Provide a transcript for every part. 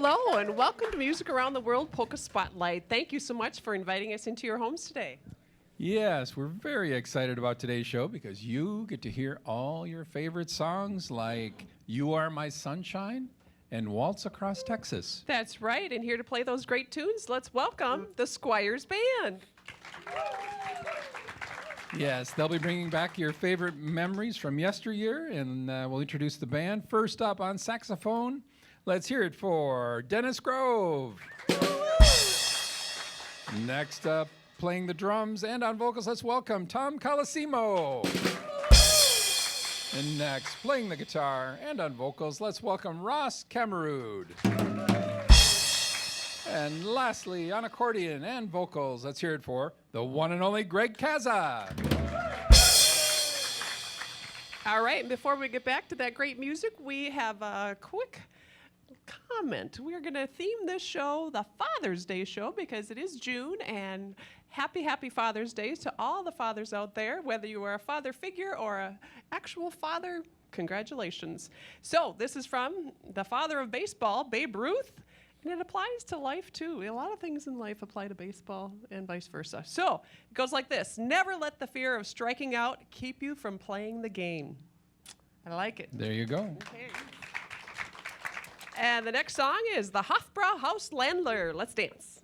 Hello and welcome to Music Around the World Polka Spotlight. Thank you so much for inviting us into your homes today. Yes, we're very excited about today's show because you get to hear all your favorite songs like You Are My Sunshine and Waltz Across Texas. That's right, and here to play those great tunes, let's welcome the Squires Band. Yes, they'll be bringing back your favorite memories from yesteryear, and we'll introduce the band. First up on saxophone, let's hear it for Dennis Grove. Next up, playing the drums and on vocals, let's welcome Tom Colosimo. And next, playing the guitar and on vocals, let's welcome Ross Camerood. And lastly, on accordion and vocals, let's hear it for the one and only Greg Kaza. All right, and before we get back to that great music, we have a quick comment. We're going to theme this show the Father's Day show because it is June, and happy Father's Day to all the fathers out there, whether you are a father figure or an actual father, congratulations. So this is from the father of baseball, Babe Ruth, and it applies to life too. A lot of things in life apply to baseball and vice versa. So it goes like this: never let the fear of striking out keep you from playing the game. I like it. There you go. Okay. And the next song is the Hofbrau Haus Landler. Let's dance.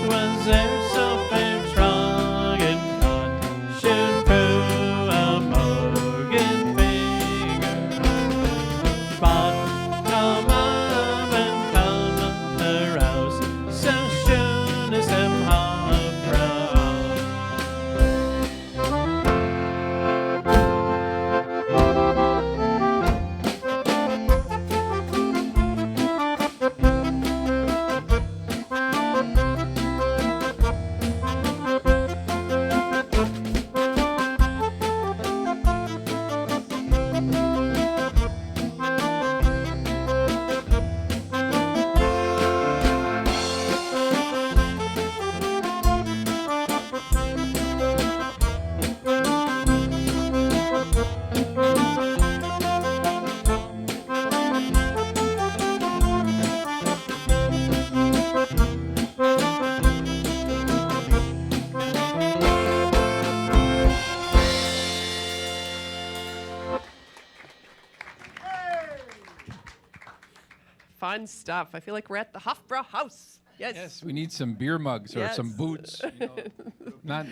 Was there so fair Fun stuff. I feel like we're at the Hofbräu House. Yes. Yes, we need some beer mugs or some Yes. boots. Not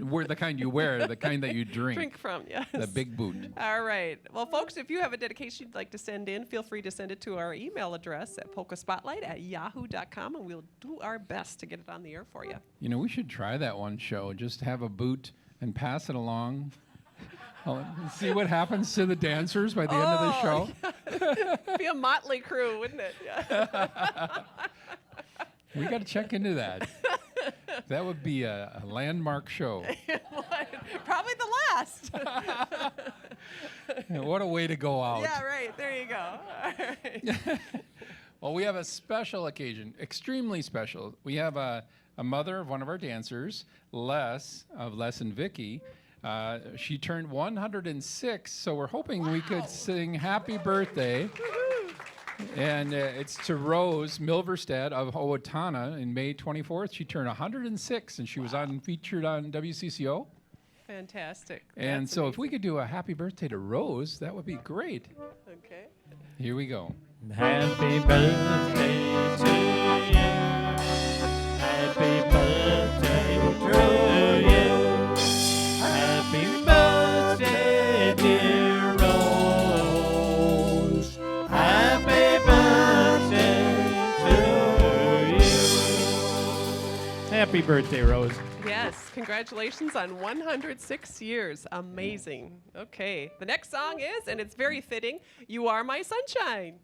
wear the kind you wear, the kind that you drink. Drink from, yes. The big boot. All right. Well, folks, if you have a dedication you'd like to send in, feel free to send it to our email address at polkaspotlight@yahoo.com, and we'll do our best to get it on the air for you. We should try that one show. Just have a boot and pass it along. See what happens to the dancers by the end of the show. Be a motley crew, wouldn't it? Yeah. We got to check into that. That would be a landmark show. Probably the last. What a way to go out. Yeah, right. There you go. All right. Well, we have a special occasion, extremely special. We have a mother of one of our dancers, Les and Vicky. She turned 106, so we're hoping we could sing happy birthday. And it's to Rose Milverstead of Owatonna in May 24th. She turned 106, and she was featured on WCCO. Fantastic. And That's so if amazing. we could do a happy birthday to Rose, that would be great. Okay. Here we go. Happy birthday to you. Happy birthday to you. Happy birthday, dear Rose. Happy birthday to you. Happy birthday, Rose. Yes, congratulations on 106 years. Amazing. Okay, the next song is, and it's very fitting, You Are My Sunshine.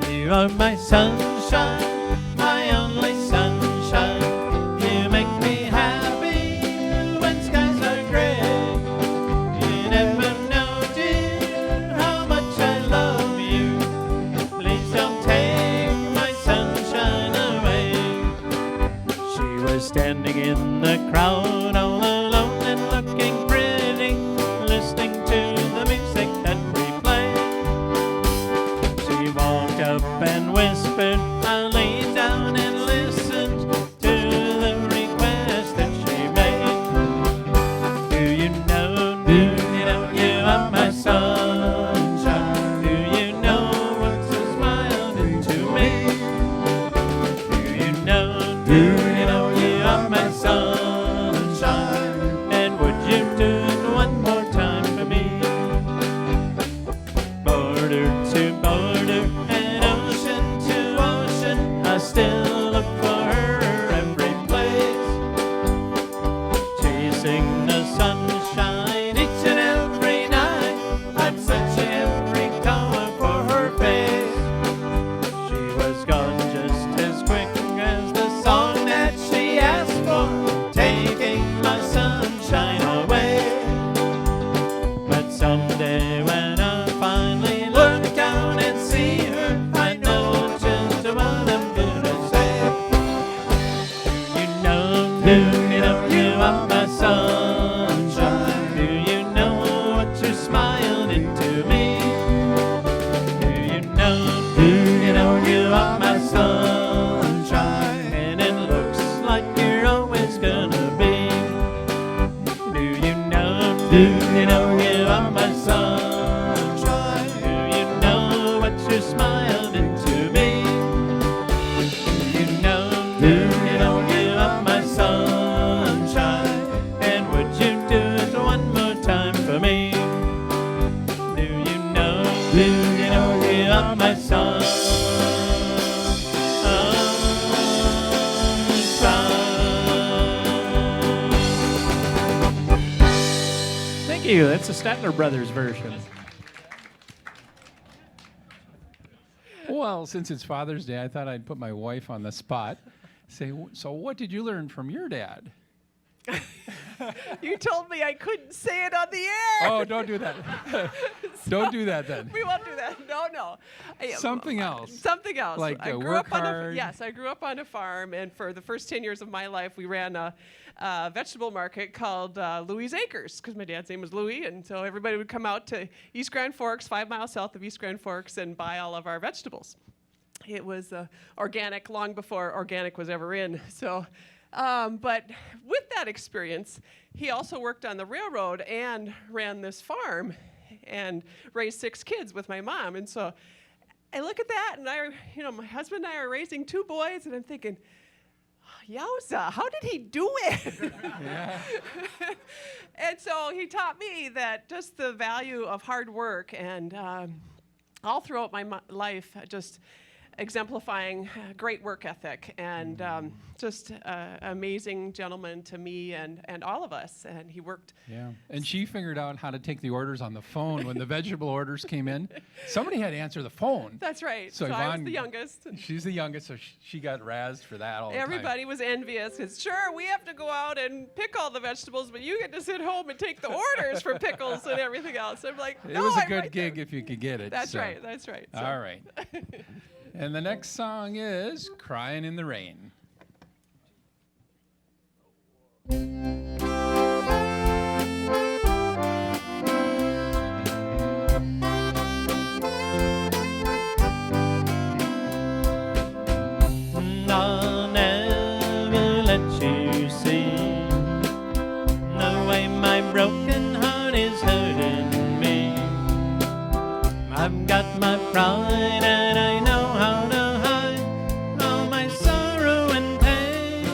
You are my sunshine, my only sunshine. You make me happy when skies are gray. You never know, dear, how much I love you. Please don't take my sunshine away. She was standing in the crowd all alone and looking pretty, listening to the music that we played. She walked up and whispered, I laid down and listened to the request that she made. Do you know you are my sunshine? Do you know what's a smile into me? Do you know you are my sunshine? And would you do it one more time for me? Border to border and ocean to ocean, I still look for her every place. Chasing the sunshine each and every night, I'm searching every corner for her face. She was gone just as quick as the song that she asked for, taking my sunshine away. But someday when I finally look down and see her, I know just what I'm gonna say. Do you know you are my sunshine? Do you know what you're smiling into me? Do you know you are my sunshine? And it looks like you're always gonna be. Do you know you are my sunshine? Do you know what you're smiling into me? Do you know you are my sunshine? And would you do it one more time for me? Do you know you are my sunshine? Thank you. That's the Statler Brothers version. Well, since it's Father's Day, I thought I'd put my wife on the spot. Say, so what did you learn from your dad? You told me I couldn't say it on the air. Oh, don't do that. Don't do that then. We won't do that. No. Something else. Something else. Like I grew work up on hard. yes, I grew up on a farm, and for the first 10 years of my life, we ran a vegetable market called Louis Acres, because my dad's name was Louis, and so everybody would come out to East Grand Forks, 5 miles south of East Grand Forks, and buy all of our vegetables. It was organic long before organic was ever in. So, but with that experience, he also worked on the railroad and ran this farm and raised 6 kids with my mom. And so I look at that, and my husband and I are raising 2 boys, and I'm thinking, yowza, how did he do it? Yeah. And so he taught me that just the value of hard work, and all throughout my life, just exemplifying great work ethic, and just amazing gentleman to me and all of us. And he worked. Yeah. And she figured out how to take the orders on the phone when the vegetable orders came in. Somebody had to answer the phone. That's right. So I was Yvonne, the youngest. She's the youngest, so she got razzed for that all the time. Everybody was envious. It's sure, we have to go out and pick all the vegetables, but you get to sit home and take the orders for pickles and everything else. I'm like, It no, was a I'm good right gig there. if you could get it. That's so. right. That's right. So- All right. And the next song is Crying in the Rain. I'll never let you see the way my broken heart is hurting me. I've got my pride and I know how to hide all my sorrow and pain.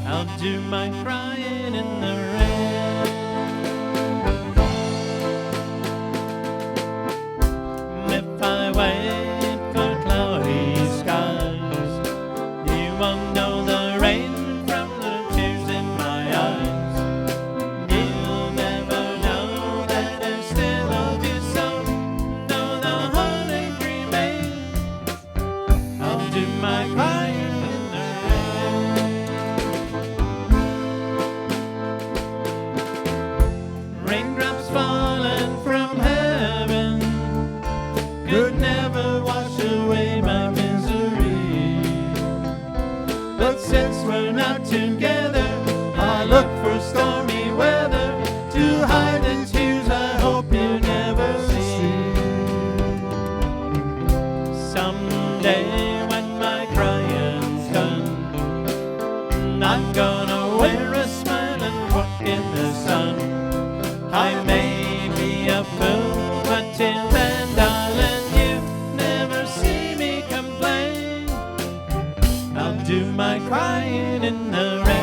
I'll do my crying in the rain. If I wait for cloudy skies, you won't know the rain from the tears in my eyes. You'll never know that I still love you so, though the heartache remains. I'll do my crying in the rain. Raindrops falling from heaven could never wash away my misery. But since we're not together, I look for stormy weather to hide the tears I hope you never see. Someday when my crying's done, I'm gonna wear a smile and walk in the sun. I may be a fool, but till then, darling, you never see me complain. I'll do my crying in the rain.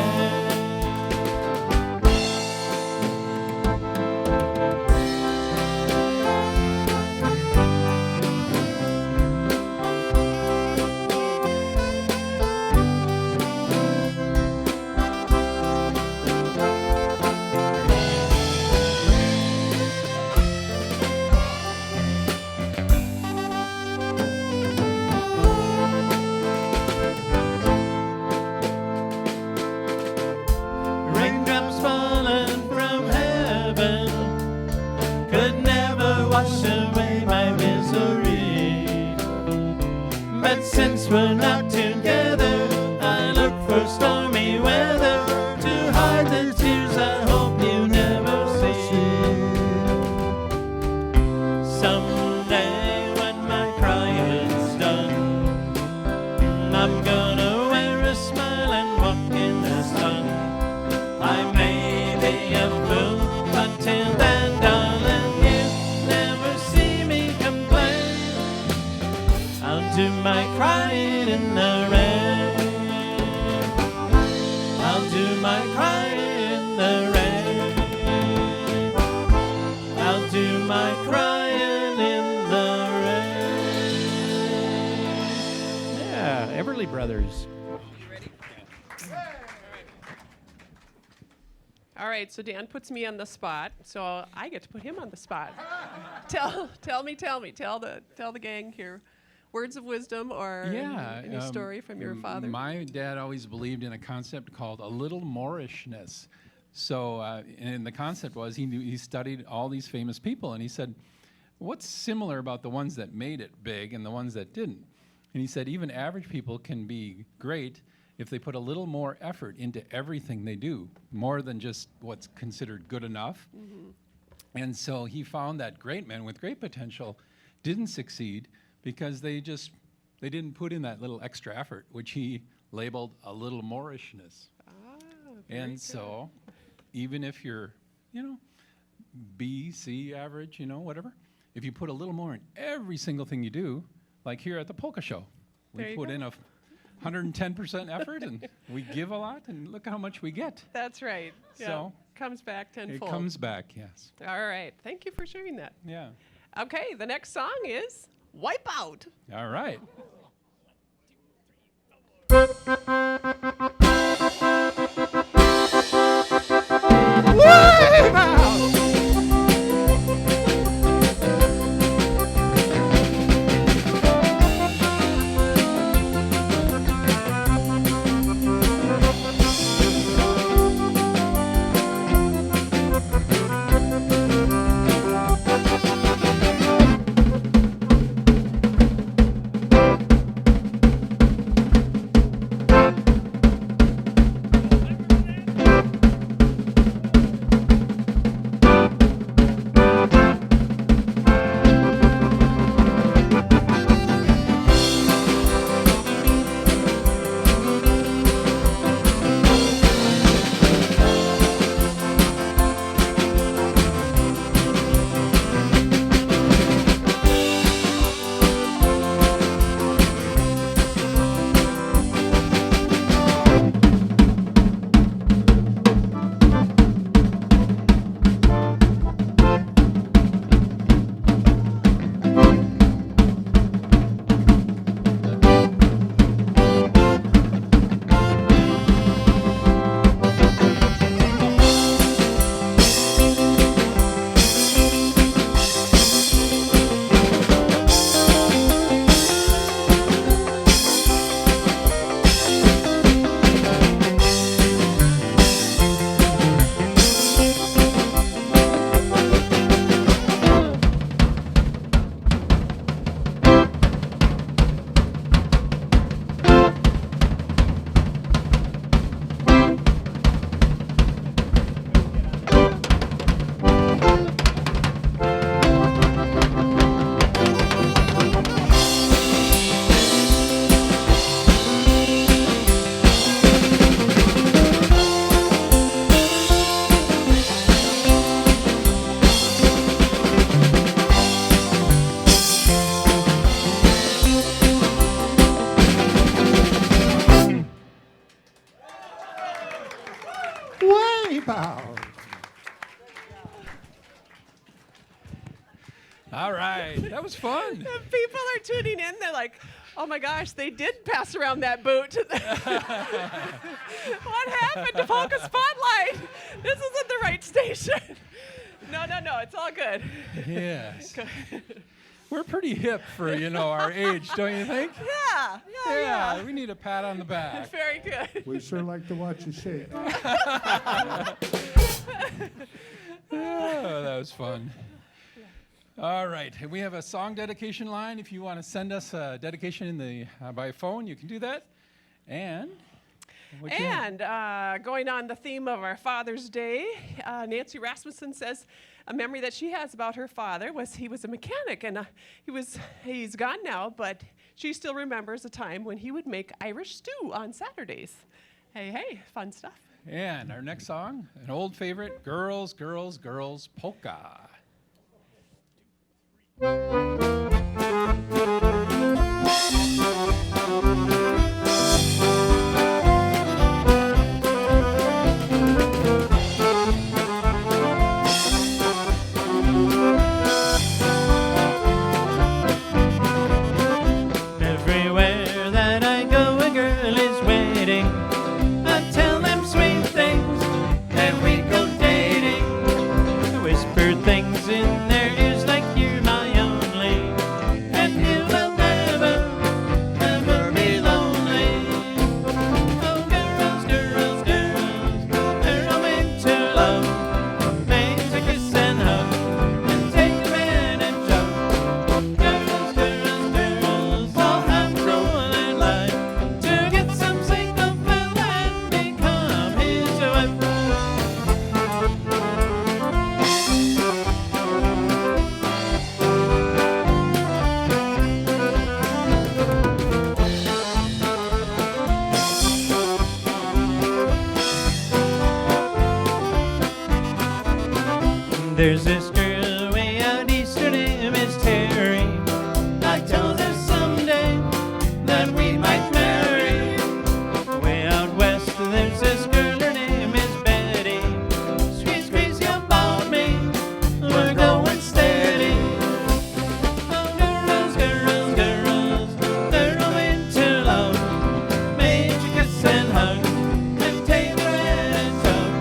Raindrops falling from heaven could never wash away my misery. But since we're not together, I look for stormy weather to hide the tears I hope you never see. Someday when my crying's done, I'm gonna wear a smile and walk in the sun. I may be a fool, but till then, darling, you never see me complain. I'll do my crying in the rain. I'll do my crying in the rain. I'll do my crying in the rain. Yeah, Everly Brothers. All right, so Dan puts me on the spot, so I get to put him on the spot. Tell the gang here, words of wisdom or any story from your father. My dad always believed in a concept called a little Moorishness. So, and the concept was he studied all these famous people, and he said, what's similar about the ones that made it big and the ones that didn't? And he said even average people can be great if they put a little more effort into everything they do, more than just what's considered good enough. And so he found that great men with great potential didn't succeed because they didn't put in that little extra effort, which he labeled a little moorishness. And so even if you're, B, C, average, whatever, if you put a little more in every single thing you do, like here at the Polka Show, we put in 110% effort and we give a lot and look how much we get. That's right. So comes back tenfold. it comes back, yes. All right. Thank you for sharing that. Yeah. Okay, the next song is Wipeout. All right. Wipeout. All right. That was fun. If people are tuning in, they're like, oh my gosh, they did pass around that boot. What happened to Polka Spotlight? This isn't the right station. No, it's all good. Yes. We're pretty hip for, our age, don't you think? Yeah. We need a pat on the back. Very good. We sure like to watch you shake. Oh, that was fun. All right. We have a song dedication line. If you want to send us a dedication by phone, you can do that. And going on the theme of our Father's Day, Nancy Rasmussen says a memory that she has about her father was he was a mechanic, and he's gone now, but she still remembers a time when he would make Irish stew on Saturdays. Hey, fun stuff. And our next song, an old favorite, Girls, Girls, Girls, Polka. Everywhere that I go, a girl is waiting. I tell them sweet things, and we go dating. I whisper things in their ears like you're my only There's this girl way out east, her name is Terry. I told her someday that we might marry. Way out west, there's this girl, her name is Betty. She's crazy about me, we're going steady. Oh, girls, girls, girls, they're all into love. Major kiss and hug, and take her in and tug.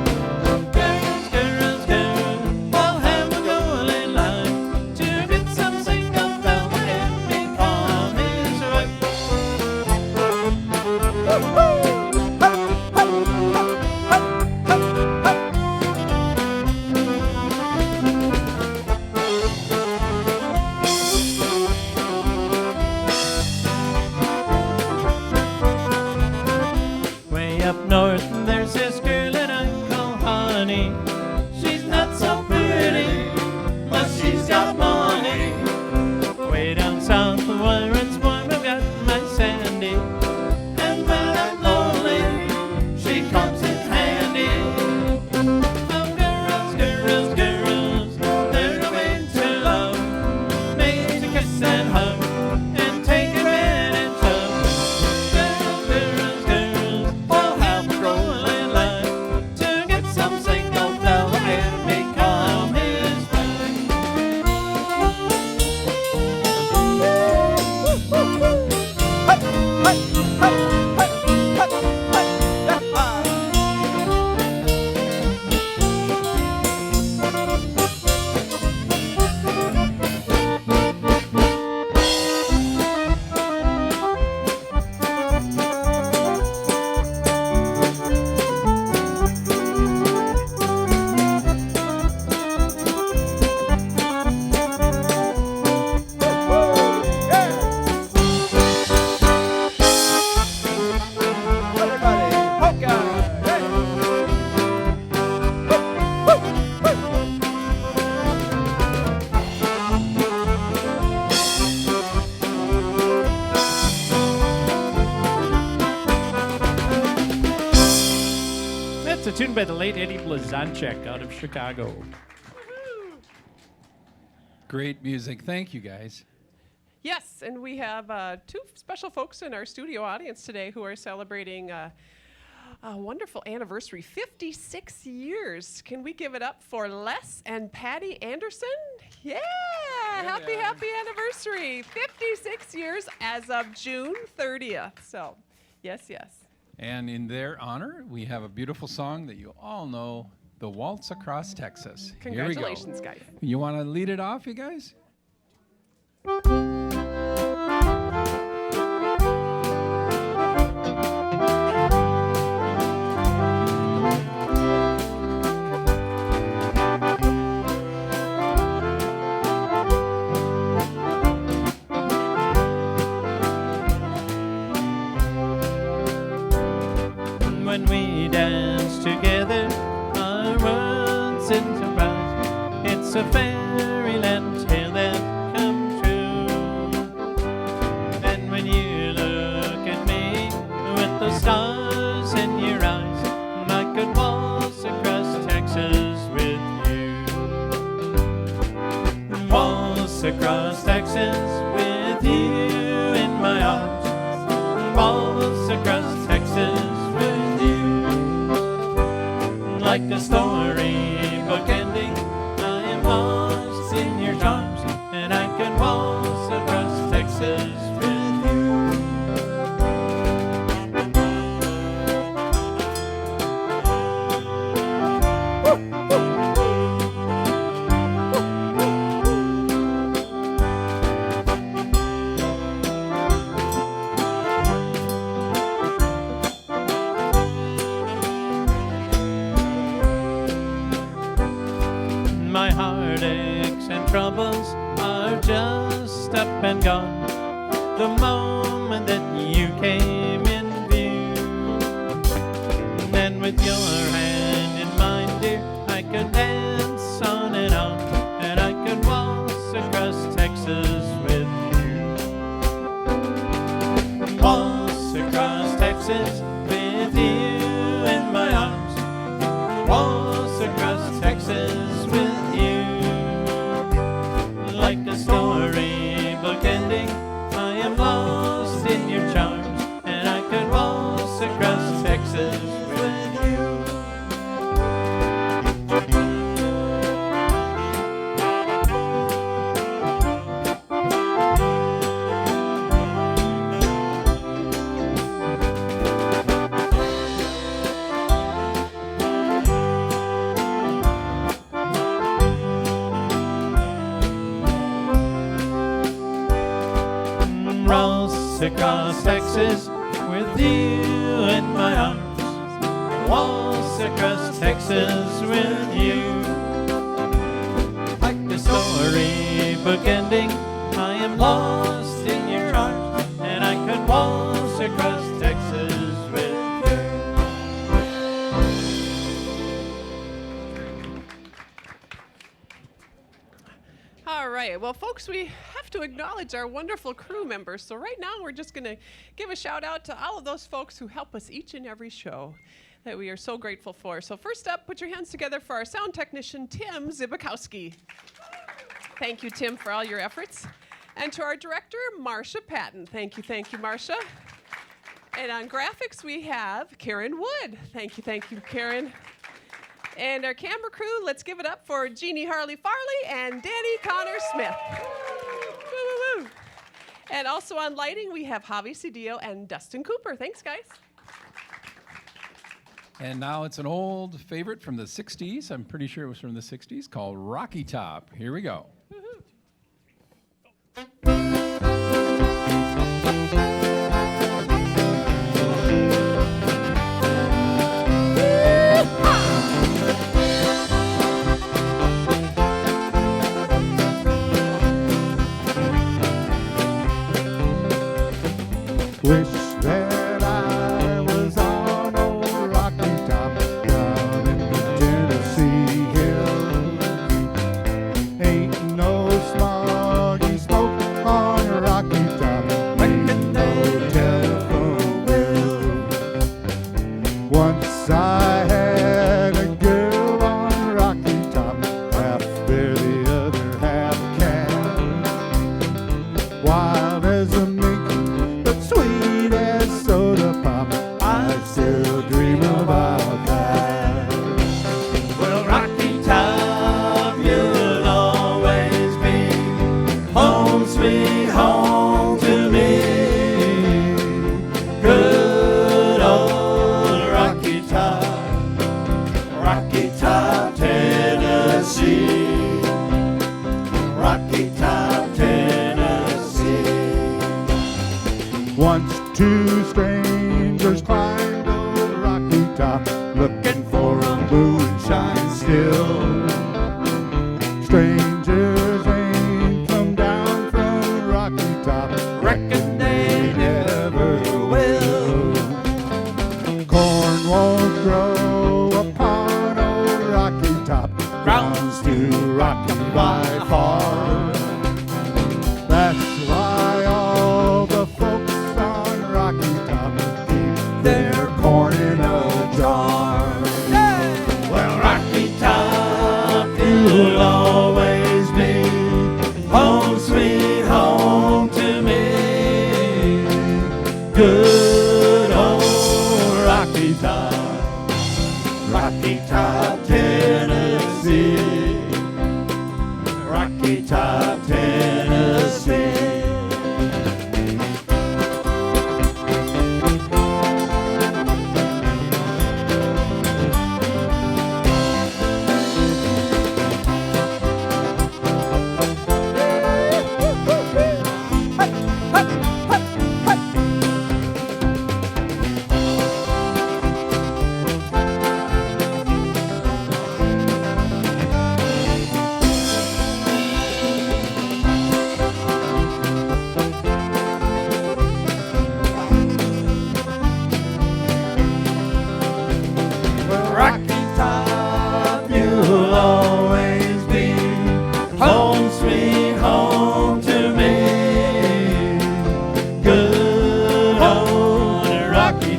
Girls, girls, girls, all have a golden line to get some single fella and become his wife. Way up north, there's this girl that I call Honey. She's not so pretty, but she's got money. Way down south, where it's warm, I've got my Sandy. And when I'm lonely, she comes in handy. Oh, girls, girls, girls, they're away to love. Made a kiss and hug, and take her in and tug. Girls, girls, girls, all have a rolling line to get some single fella and become his Everybody, polka! Hey! That's a tune by the late Eddie Blazonczyk out of Chicago. Great music. Thank you, guys. Yes, and we have two special folks in our studio audience today who are celebrating a wonderful anniversary, 56 years. Can we give it up for Les and Patty Anderson? Yeah, happy anniversary. 56 years as of June 30th. So, yes. And in their honor, we have a beautiful song that you all know, The Waltz Across Texas. Here we go. Congratulations, guys. You want to lead it off, you guys? When we dance together, our worlds interrise. It's a fairyland tale that come true. And when you look at me with the stars in your eyes, I could waltz across Texas with you. Waltz across Texas with you in my arms. Waltz across Texas with you. Like a storybook ending, I am lost in your charms, and I can waltz across Texas with you. My heartaches and troubles are just up and gone the moment that you came in view. And with your hand in mine, dear, I could dance on, and I could waltz across Texas with you. Waltz across Texas with you in my arms. Waltz across Texas with you. waltz across Texas with you in my arms. Waltz across Texas with you. Like a story book ending, I am lost in your arms, and I could waltz across Texas with you. All right. Well, folks, we have to acknowledge our wonderful crew members. So right now, we're just going to give a shout out to all of those folks who help us each and every show that we are so grateful for. So first up, put your hands together for our sound technician, Tim Zibikowski. Thank you, Tim, for all your efforts. And to our director, Marcia Patton. Thank you, Marcia. And on graphics, we have Karen Wood. Thank you, Karen. And our camera crew, let's give it up for Jeannie Harley Farley and Danny Connor Smith. Woo, woo, woo. And also on lighting, we have Javi Cedillo and Dustin Cooper. Thanks, guys. And now it's an old favorite from the 60s. I'm pretty sure it was from the 60s, called Rocky Top. Here we go. Wish that I was on old Rocky Top down in the Tennessee hills. Ain't no smoggy smoke on Rocky Top, ain't no telephone bill. Once I had a girl on Rocky Top, half bear, the other half cat. Wild as a mink, but sweet as soda pop, I still dream about that. Well, Rocky Top, you'll always be home, sweet home to me. Good old Rocky Top, Tennessee. Rocky Top, Tennessee. Once two strangers climbed old Rocky Top, looking for a moonshine still. Strangers ain't come down from Rocky Top, reckon they never will. Corn won't grow upon old Rocky Top, ground's too rocky by far. That's why all the folks on Rocky Top keep their corn in a jar. Well, Rocky Top, you'll always be home, sweet home to me. Good old Rocky Top, Tennessee. Rocky Top, Tennessee. Rocky Top, you'll always be home, sweet home to me. Good old Rocky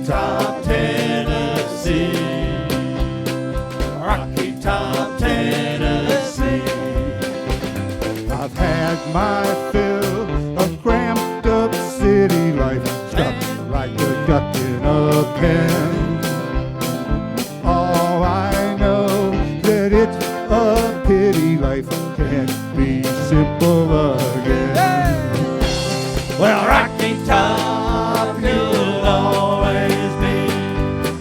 Top, Tennessee. Rocky Top, Tennessee. I've had my fill of cramped up city life, stuck like a duck in a pen. Oh, I know that it's a pity life can't be simple again. Well, Rocky Top, you'll always be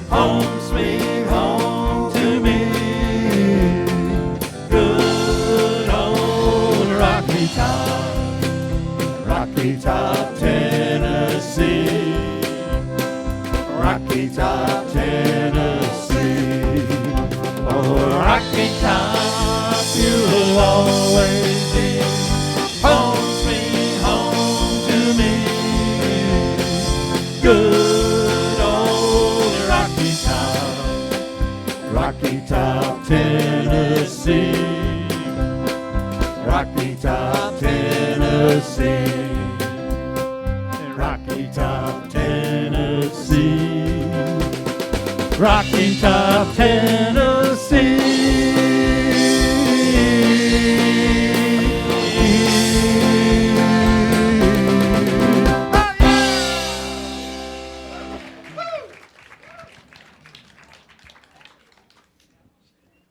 home, sweet home to me. Good old Rocky Top, Rocky Top, Tennessee. Rocky Top, Tennessee. Oh, Rocky Top, you'll always be home, sweet home to me. Good old Rocky Top, Rocky Top, Tennessee. Rocky Top, Tennessee. Rocky Top, Tennessee. Rocky Top,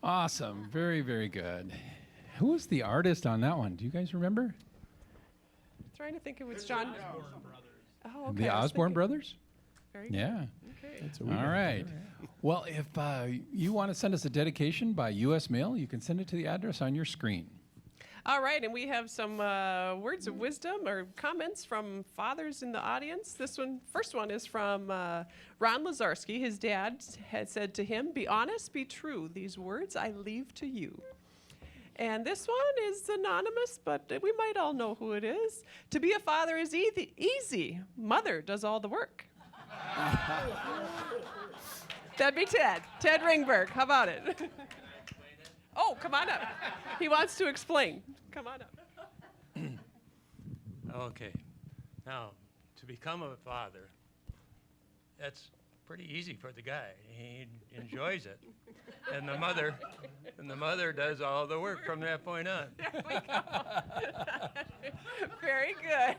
Awesome. Very, very good. Who was the artist on that one? Do you guys remember? Trying to think it was John. Oh, okay. The I was Osborne thinking- brothers? Very good. Yeah. Okay. All right. Well, if you want to send us a dedication by U.S. mail, you can send it to the address on your screen. All right, and we have some words of wisdom or comments from fathers in the audience. First one is from Ron Lazarski. His dad had said to him, "Be honest, be true. These words I leave to you." And this one is anonymous, but we might all know who it is. To be a father is easy. Mother does all the work. That'd be Ted. Ted Ringberg. How about it? Oh, come on up. He wants to explain. Come on up. Okay. Now, to become a father, that's pretty easy for the guy. He enjoys it. And the mother does all the work from that point on. There we go. Very good.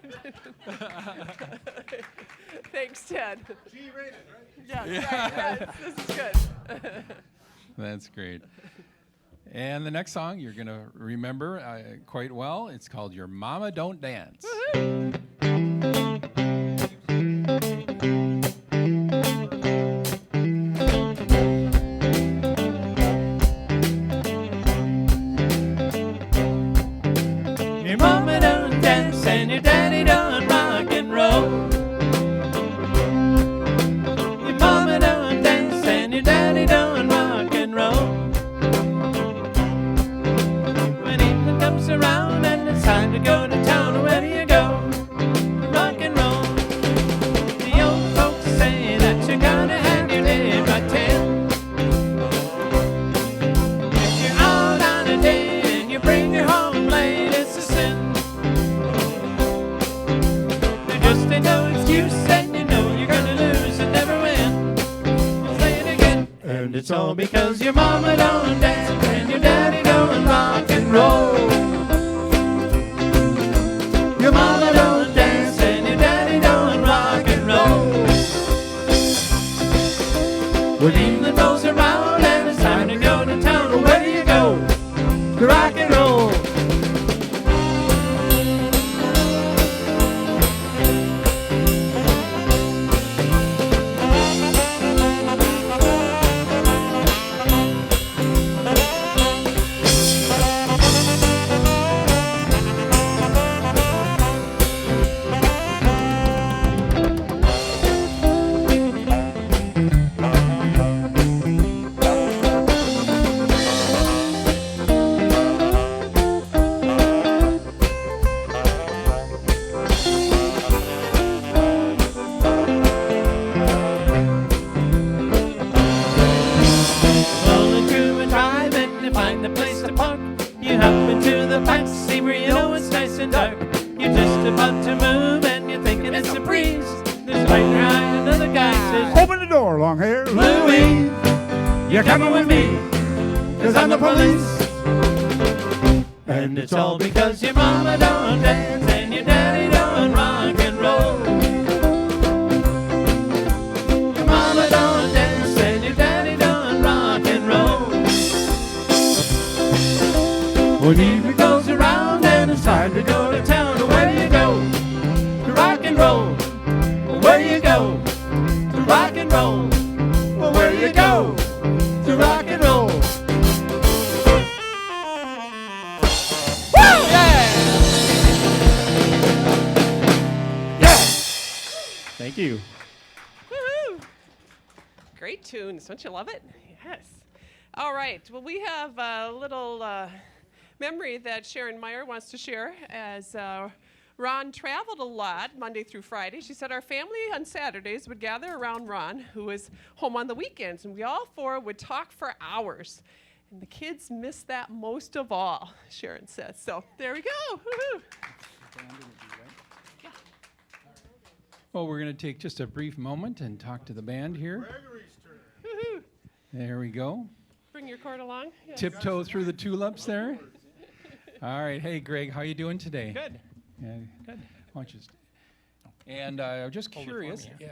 Thanks, Ted. G-rated, right? Yeah, right. This is good. That's great. And the next song you're going to remember quite well. It's called Your Mama Don't Dance. Woohoo! Your mama don't dance and your daddy don't rock and roll. Your mama don't dance and your daddy don't rock and roll. When evening comes around and it's time to go to town, where do you go? Rock and roll. The old folks say that you gotta have your day by 10. If you're out on a day and you bring her home late, it's a sin. There just ain't no excuse, and you know you're gonna lose and never win. Say it again. And it's all because your mama don't dance and your daddy don't rock and roll. Your mama don't dance and your daddy don't rock and roll. When evening rolls around and it's time to go to town, where do you go? To rock and roll. Rolling through a drive and you find a place to park. You hop into the backseat where you know it's nice and dark. You're just about to move and you're thinking it's a breeze. There's right behind another guy says, Open the door, long hair. Louise, you're coming with me, 'cause I'm the police. And it's all because your mama don't dance and your daddy don't rock and roll. Your mama don't dance and your daddy don't rock and roll. When evening goes around and it's time to go to town, where do you go? To rock and roll. Where do you go? To rock and roll. Well, where do you go? To rock and roll. Woo! Yeah! Thank you. Woohoo! Great tunes. Don't you love it? Yes. All right. Well, we have a little memory that Sharon Meyer wants to share as Ron traveled a lot Monday through Friday. She said our family on Saturdays would gather around Ron, who was home on the weekends, and we all four would talk for hours. And the kids missed that most of all, Sharon says. So there we go. Woo-hoo. Well, we're going to take just a brief moment and talk to the band here. Woo-hoo. There we go. Bring your cord along. Yes. Tiptoe through the tulips there. All right. Hey, Greg, how you doing today? Good. Yeah. Good. Why don't you and I'm just Hold it for curious. me,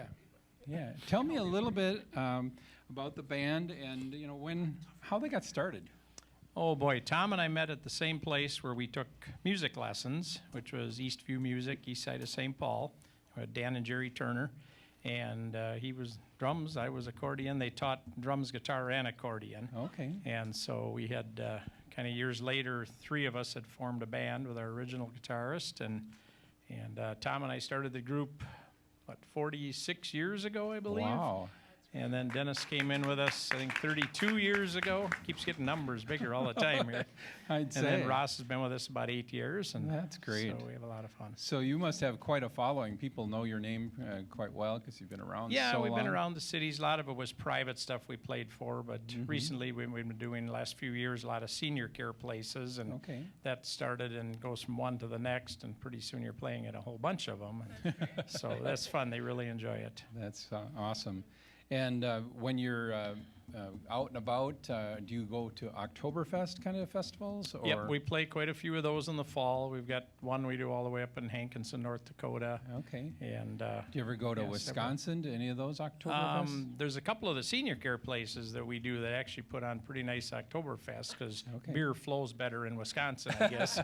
Yeah. Tell me a little bit about the band and how they got started. Oh boy, Tom and I met at the same place where we took music lessons, which was Eastview Music, east side of St. Paul. Dan and Jerry Turner, and he was drums, I was accordion. They taught drums, guitar, and accordion. Okay. And so we had kind of years later, three of us had formed a band with our original guitarist, and Tom and I started the group, 46 years ago, I believe. Wow. And then Dennis came in with us, I think 32 years ago. Keeps getting numbers bigger all the time here. I'd say. And then Ross has been with us about 8 years. And That's great. So we have a lot of fun. So you must have quite a following. People know your name quite well because you've been around Yeah, so we've been long. around the cities. A lot of it was private stuff we played for, but recently we've been doing the last few years a lot of senior care places, and Okay. that started and goes from one to the next, and pretty soon you're playing at a whole bunch of them. So that's fun. They really enjoy it. That's awesome. And when you're out and about, do you go to Oktoberfest kind of festivals? Or? Yep, we play quite a few of those in the fall. We've got one we do all the way up in Hankinson, North Dakota. Okay. And Do you ever go to yeah, Wisconsin to any of those Oktoberfests? there's a couple of the senior care places that we do that actually put on pretty nice Oktoberfest because Okay. beer flows better in Wisconsin, I guess.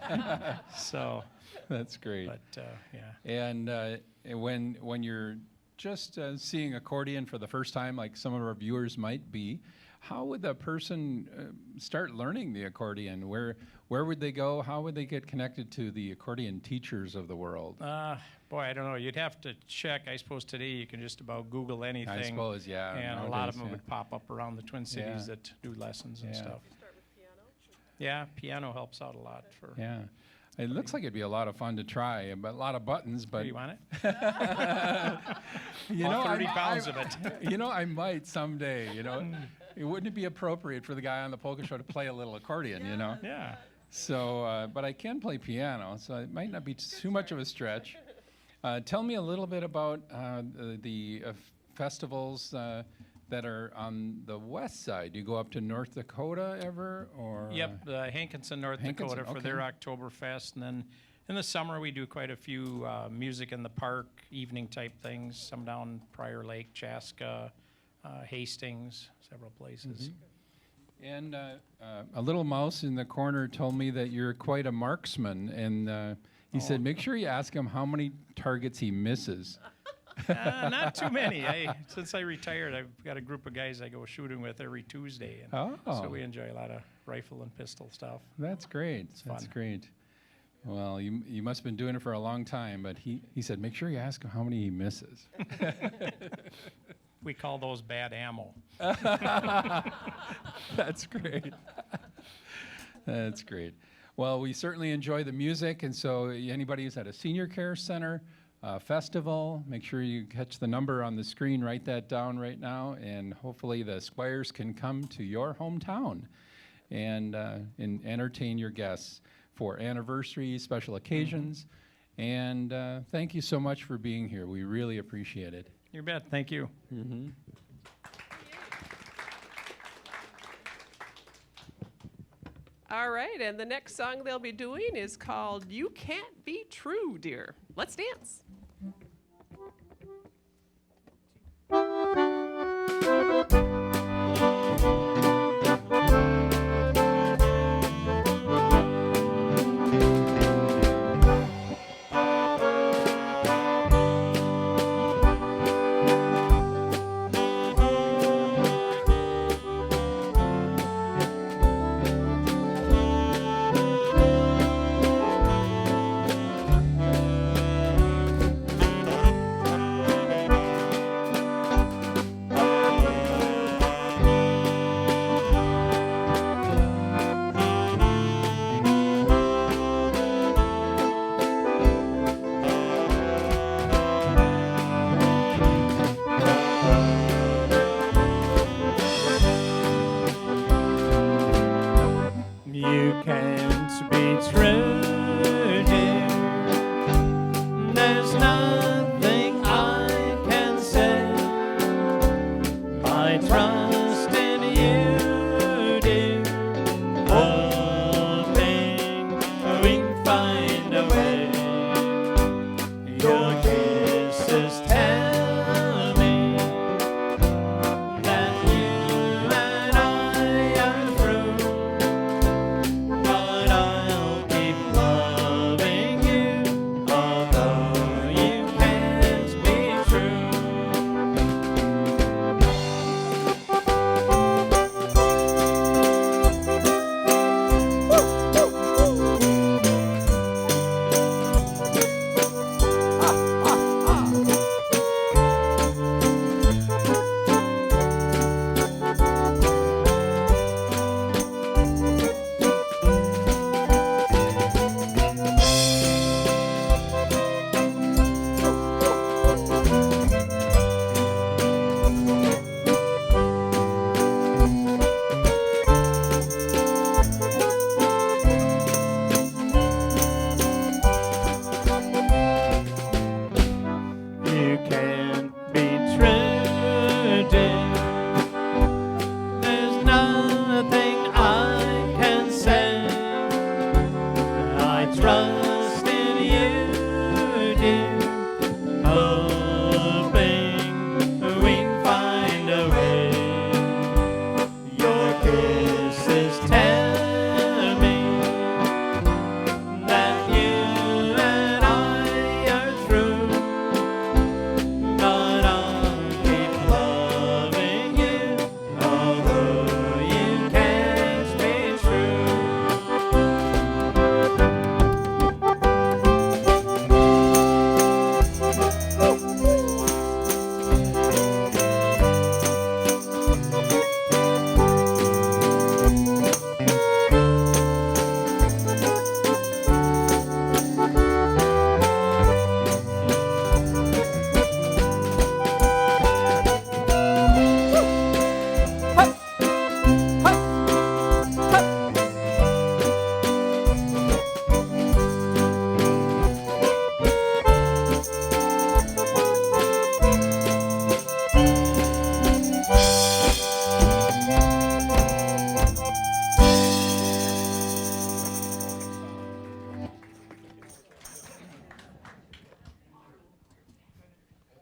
So, That's great. but yeah. And when you're just seeing accordion for the first time, like some of our viewers might be, how would a person start learning the accordion? Where would they go? How would they get connected to the accordion teachers of the world? Boy, I don't know. You'd have to check. I suppose today you can just about Google anything. I suppose, yeah. And a lot of nowadays, them yeah. would pop up around the Twin Cities Yeah. that do lessons and Yeah. stuff. Yeah, piano helps out a lot for. Yeah. It looks like it'd be a lot of fun to try, but a lot of buttons. But Do you want it? you All know, 30 pounds of it. I might someday. It wouldn't be appropriate for the guy on the polka show to play a little accordion. Yeah. So, but I can play piano, so it might not be too much of a stretch. Tell me a little bit about the festivals that are on the west side. Do you go up to North Dakota ever, or? Yep, Hankinson, North Hankinson, Dakota for their okay. Oktoberfest. And then in the summer, we do quite a few music in the park, evening type things, some down Prior Lake, Chaska, Hastings, several places. And a little mouse in the corner told me that you're quite a marksman, and he said, make sure you ask him how many targets he misses. Not too many. Since I retired, I've got a group of guys I go shooting with every Tuesday. And so we enjoy a lot of rifle and pistol stuff. That's great. That's fun. great. Well, you must have been doing it for a long time, but he said, make sure you ask him how many he misses. We call those bad ammo. That's great. That's great. Well, we certainly enjoy the music, and so anybody who's at a senior care center, festival, make sure you catch the number on the screen, write that down right now, and hopefully the Squires can come to your hometown and entertain your guests for anniversaries, special occasions, and thank you so much for being here. We really appreciate it. You bet. Thank you. All right, and the next song they'll be doing is called You Can't Be True, Dear. Let's dance.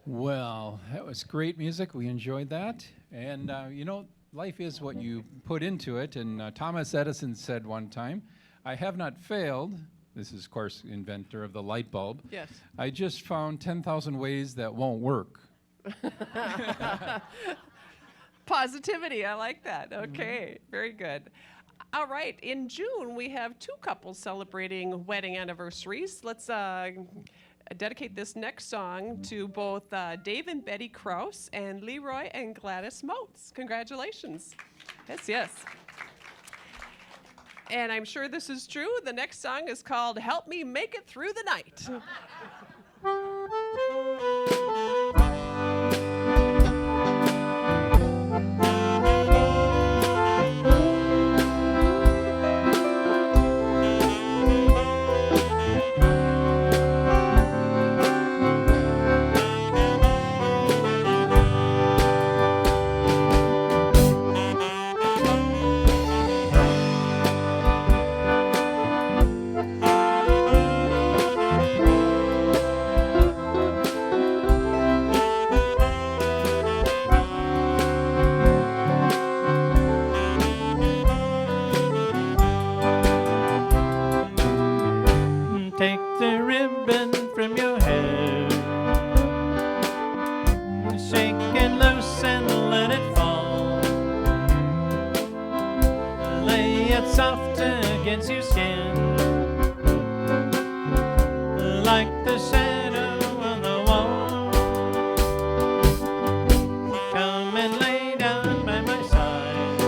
Well, that was great music. We enjoyed that. And, life is what you put into it. And Thomas Edison said one time, I have not failed. This is, of course, inventor of the light bulb. Yes. I just found 10,000 ways that won't work. Positivity, I like that. Okay, very good. All right, in June, we have two couples celebrating wedding anniversaries. Let's dedicate this next song to both Dave and Betty Kraus and Leroy and Gladys Motes. Congratulations. Yes, yes. And I'm sure this is true. The next song is called Help Me Make It Through the Night. Take the ribbon from your hair, shake it loose and let it fall. Lay it soft against your skin, like the shadow on the wall. Come and lay down by my side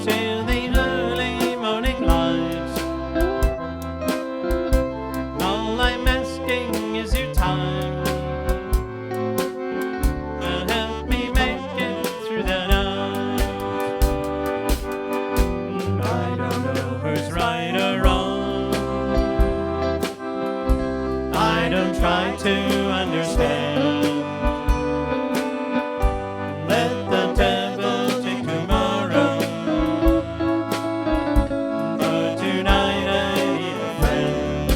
till the early morning light. All I'm asking is your time. Help me make it through the night. I don't know who's right or wrong. I don't try to understand. Let the devil take tomorrow. For tonight I need a friend.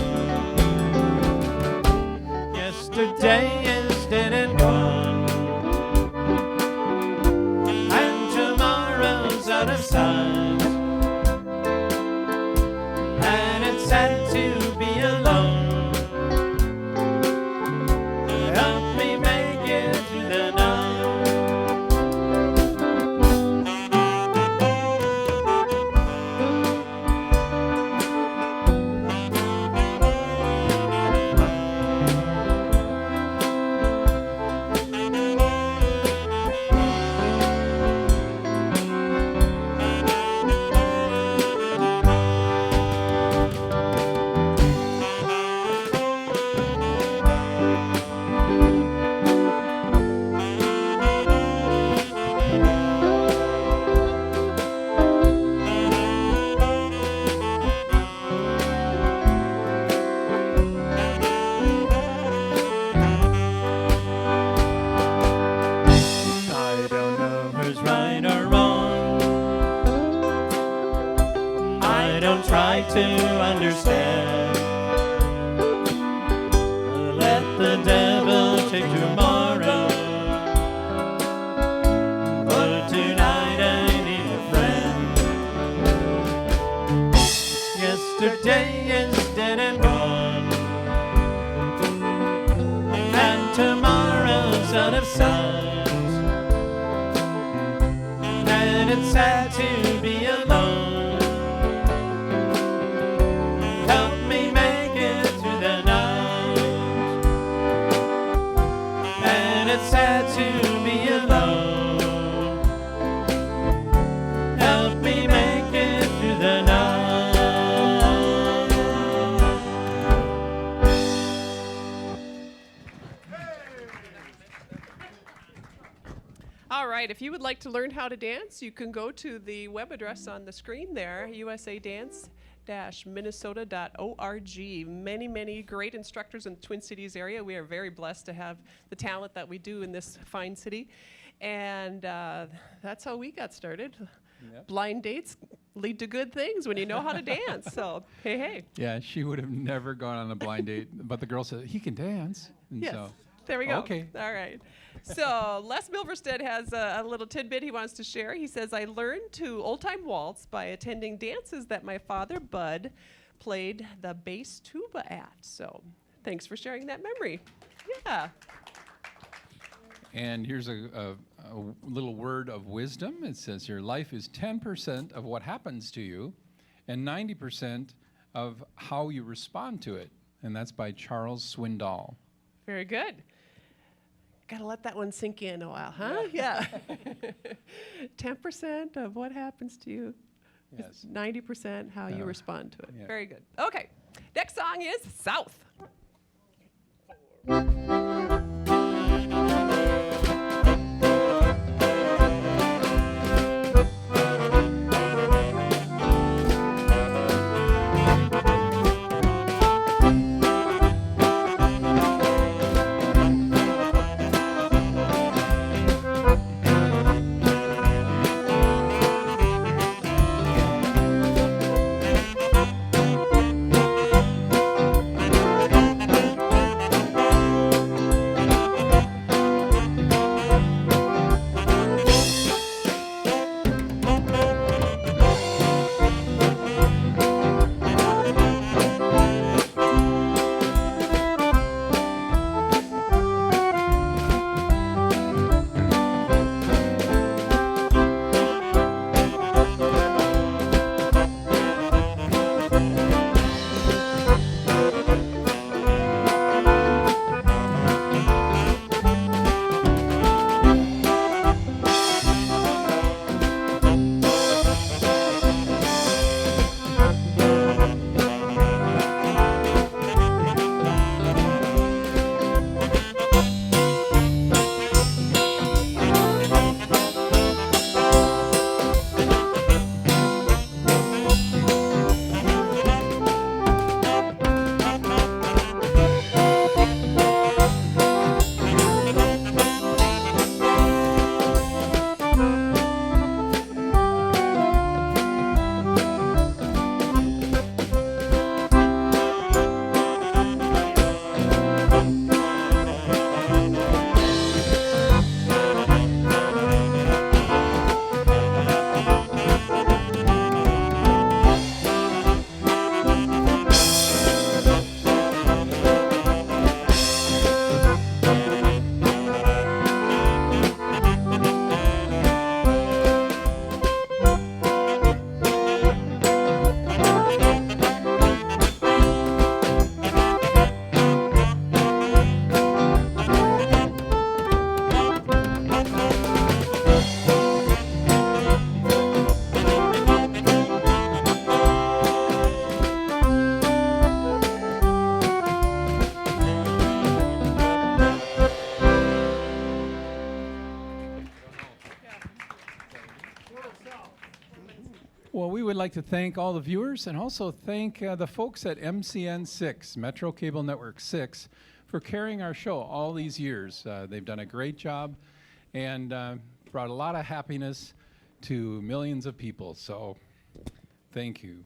Yesterday is dead and gone, and tomorrow's out of sight. And it's sad to be alone. Help me make it through the night. I don't know who's right or wrong. I don't try to understand. Let the devil take tomorrow. For tonight I need a friend. Yesterday is dead and gone, and tomorrow's out of sight. And it's sad to be alone. Help me make it through the night. And it's sad to be alone. Help me make it through the night. All right, if you would like to learn how to dance, you can go to the web address on the screen there, usadance-minnesota.org. Many, many great instructors in the Twin Cities area. We are very blessed to have the talent that we do in this fine city. And that's how we got started. Yep. Blind dates lead to good things when you know how to dance. So, hey. Yeah, she would have never gone on a blind date, but the girl said, he can dance. And Yes. so, There we go. Okay. All right. So Les Milverstead has a little tidbit he wants to share. He says, I learned to old-time waltz by attending dances that my father, Bud, played the bass tuba at. So thanks for sharing that memory. Yeah. and here's a little word of wisdom. It says here, life is 10% of what happens to you and 90% of how you respond to it. And that's by Charles Swindoll. Very good. Got to let that one sink in a while, huh? Yeah. 10% of what happens to you. Yes. 90% how you respond to it. Yeah. Very good. Okay. Next song is South. Well, we would like to thank all the viewers and also thank the folks at MCN 6, Metro Cable Network 6, for carrying our show all these years. They've done a great job and brought a lot of happiness to millions of people. So thank you.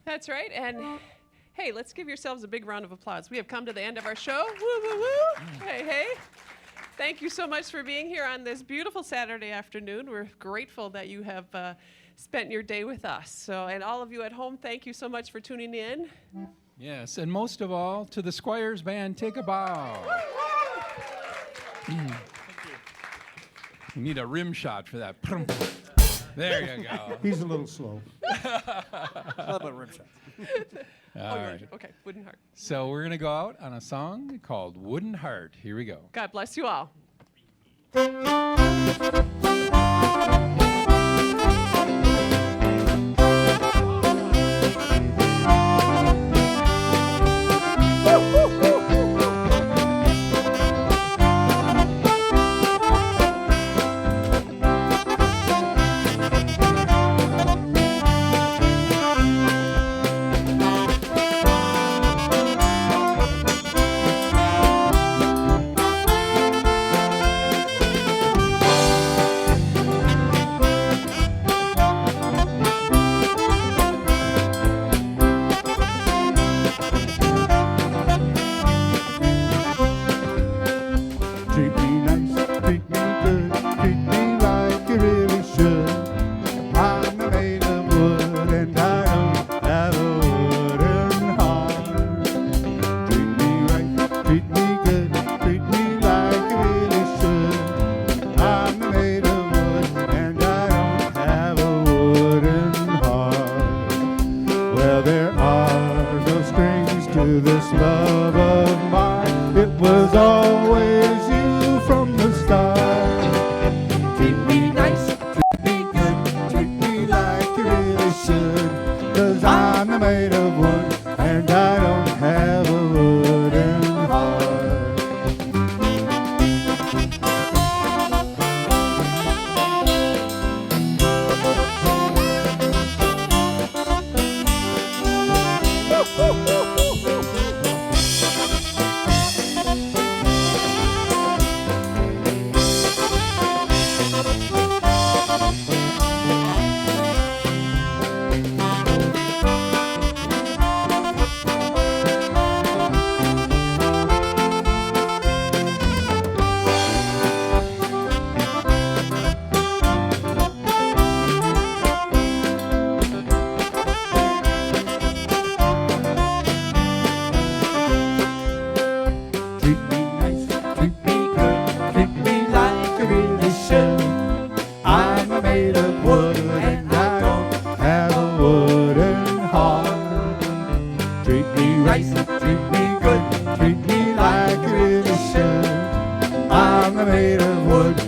That's right. And hey, let's give yourselves a big round of applause. We have come to the end of our show. Woo, woo, woo. Hey, hey. Thank you so much for being here on this beautiful Saturday afternoon. We're grateful that you have spent your day with us. So, and all of you at home, thank you so much for tuning in. Yes, and most of all, to the Squires band, take a bow. We need a rim shot for that. There you go. He's a little slow. How about rim shots? All right. Okay, Wooden Heart. So we're going to go out on a song called Wooden Heart. Here we go. God bless you all. treat me good, treat me like you really should. I'm made of wood and I don't have a wooden heart. Well, there are no strings to this love of mine. It was always you from the start. Treat me nice, treat me good, treat me like you really should. 'Cause I'm made of wood and I don't have a wooden heart. Treat me nice, treat me good, treat me like you really should. I'm made of wood and I don't have a wooden heart. Treat me right, treat me good, treat me like you really should. I'm made of wood